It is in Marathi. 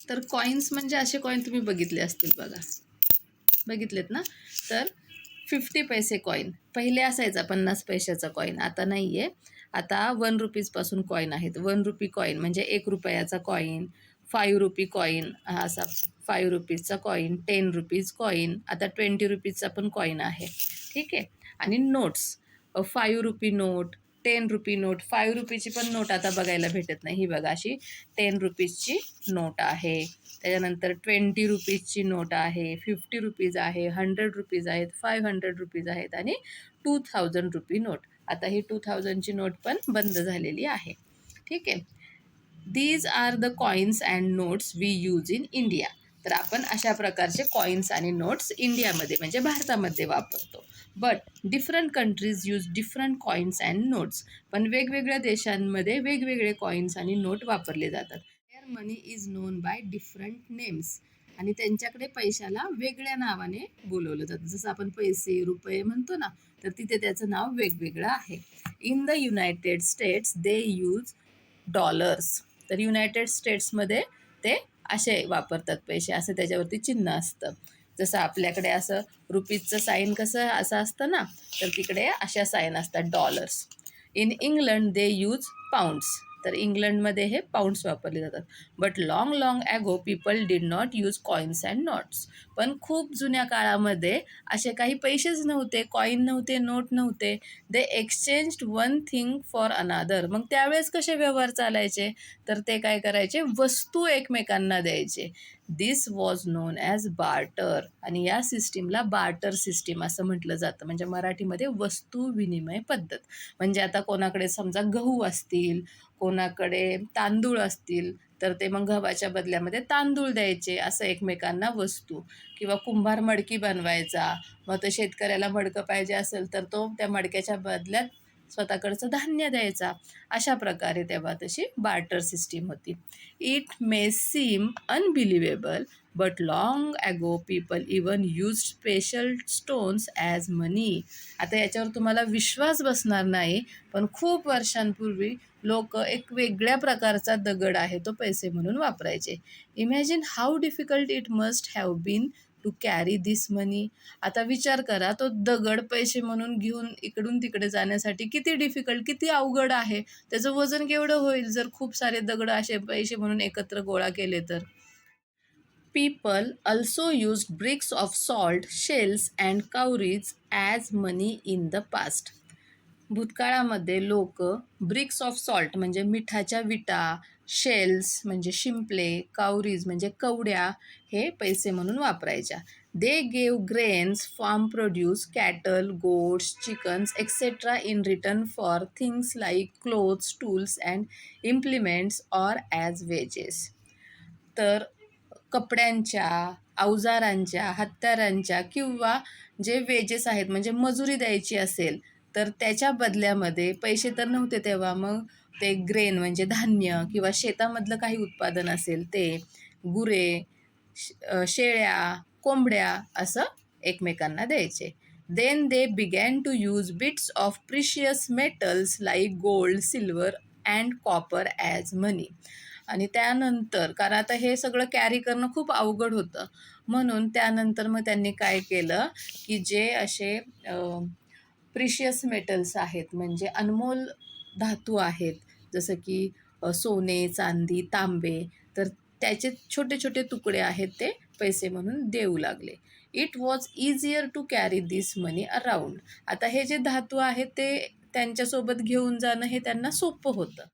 तर कॉईन्स म्हणजे असे कॉईन तुम्ही बघितले असतील बघा, बघितलेत ना. तर 50 पैसे कॉईन पहिले असायचा 50 पैशाचा कॉईन, आता नाही आहे. आता 1 रुपीजपासून कॉईन आहेत. 1 रुपी कॉईन म्हणजे 1 रुपयाचा कॉईन, 5 रुपी कॉईन हा असा 5 रुपीजचा कॉईन, 10 रुपीज कॉईन, आता 20 रुपीजचा पण कॉईन आहे. ठीक आहे. आणि notes 5 rupee note, 10 rupee note. 5 रुपीची पण नोट आता बघायला भेटत नाही. ही बघा अशी 10 रुपीजची नोट आहे. त्याच्यानंतर 20 रुपीजची नोट आहे, 50 रुपीज आहे, 100 रुपीज आहेत, 500 रुपीज आहेत आणि 2000 रुपी नोट. आता ही 2000ची नोट पण बंद झालेली आहे. ठीक आहे. These are the coins and notes we use in India. तर आपण अशा प्रकारचे कॉईन्स आणि नोट्स इंडियामध्ये म्हणजे भारतामध्ये वापरतो. But different countries use different coins and notes. पण वेगवेगळ्या देशांमध्ये वेगवेगळे कॉईन्स आणि नोट वापरले जातात. There money is known by different names. आणि त्यांच्याकडे पैशाला वेगळ्या नावाने बोलवलं जातं. जसं आपण पैसे, रुपये म्हणतो ना, तर तिथे त्याचं नाव वेगवेगळं आहे. In the United states they use dollars. तर युनायटेड स्टेट्समध्ये ते असे वापरतात पैसे, असं त्याच्यावरती चिन्ह असतं. जसं आपल्याकडे असं रुपीजचं साईन कसं असं असतं ना, तर तिकडे अशा साईन असतात dollars. In England they use Pond's. तर इंग्लंडमध्ये हे पाऊंड्स वापरले जातात. But long ago people did not use coins and notes. पण खूप जुन्या काळामध्ये असे काही पैसेच नव्हते, कॉईन नव्हते, नोट नव्हते. They exchanged one thing for another. मग त्यावेळेस कसे व्यवहार चालायचे, तर ते काय करायचे, वस्तू एकमेकांना द्यायचे. दिस वॉज नोन ॲज बार्टर. आणि या सिस्टीमला बार्टर सिस्टीम असं म्हटलं जातं. म्हणजे मराठीमध्ये वस्तू विनिमय पद्धत. म्हणजे आता कोणाकडे समजा गहू असतील, कोणाकडे तांदूळ असतील, तर ते मग गव्हाच्या बदल्यामध्ये तांदूळ द्यायचे, असं एकमेकांना वस्तू. किंवा कुंभार मडकी बनवायचा, मग तो शेतकऱ्याला मडकं पाहिजे असेल तर तो त्या मडक्याच्या बदल्यात स्वतःकडचं धान्य द्यायचा. अशा प्रकारे तेव्हा तशी बार्टर सिस्टीम होती. It may seem unbelievable but long ago people even use special stones as money. आता याच्यावर तुम्हाला विश्वास बसणार नाही, पण खूप वर्षांपूर्वी लोक एक वेगळ्या प्रकारचा दगड आहे तो पैसे म्हणून वापरायचे. Imagine how difficult it must have been to carry this money. आता विचार करा, तो दगड पैसे म्हणून घेऊन इकडून तिकडे जाण्यासाठी किती डिफिकल्ट, किती अवघड आहे. त्याचं वजन केवढं होईल जर खूप सारे दगड असे पैसे म्हणून एकत्र गोळा केले तर. People also used bricks of salt, shells and cowries as money in the past. भूतकाळामध्ये लोक ब्रिक्स ऑफ सॉल्ट म्हणजे मिठाच्या विटा, शेल्स म्हणजे शिंपले, काउरीज म्हणजे कवड्या हे पैसे म्हणून वापरायच्या. They gave grains, farm produce, cattle, goats, chickens etcetera in return for things like clothes, tools and implements or as wages. तर कपड्यांच्या, अवजारांच्या, हत्यारांच्या किंवा जे वेजेस आहेत म्हणजे मजुरी द्यायची असेल, तर त्याच्या बदल्यामध्ये पैसे तर नव्हते तेव्हा, मग ते ग्रेन म्हणजे धान्य किंवा शेतामधलं काही उत्पादन असेल ते, गुरे, शेळ्या, कोंबड्या असं एकमेकांना द्यायचे. Then they began to use bits of precious metals like gold, silver and copper as money. आणि त्यानंतर, कारण आता हे सगळं कॅरी करणं खूप अवघड होतं, म्हणून त्यानंतर मग त्यांनी काय केलं की जे असे प्रिशियस मेटल्स आहेत म्हणजे अनमोल धातू आहेत, जसं की सोने, चांदी, तांबे, तर त्याचे छोटे छोटे तुकडे आहेत ते पैसे म्हणून देऊ लागले. It was easier to carry this money around. आता हे जे धातू आहेत ते त्यांच्यासोबत घेऊन जाणं हे त्यांना सोपं होतं.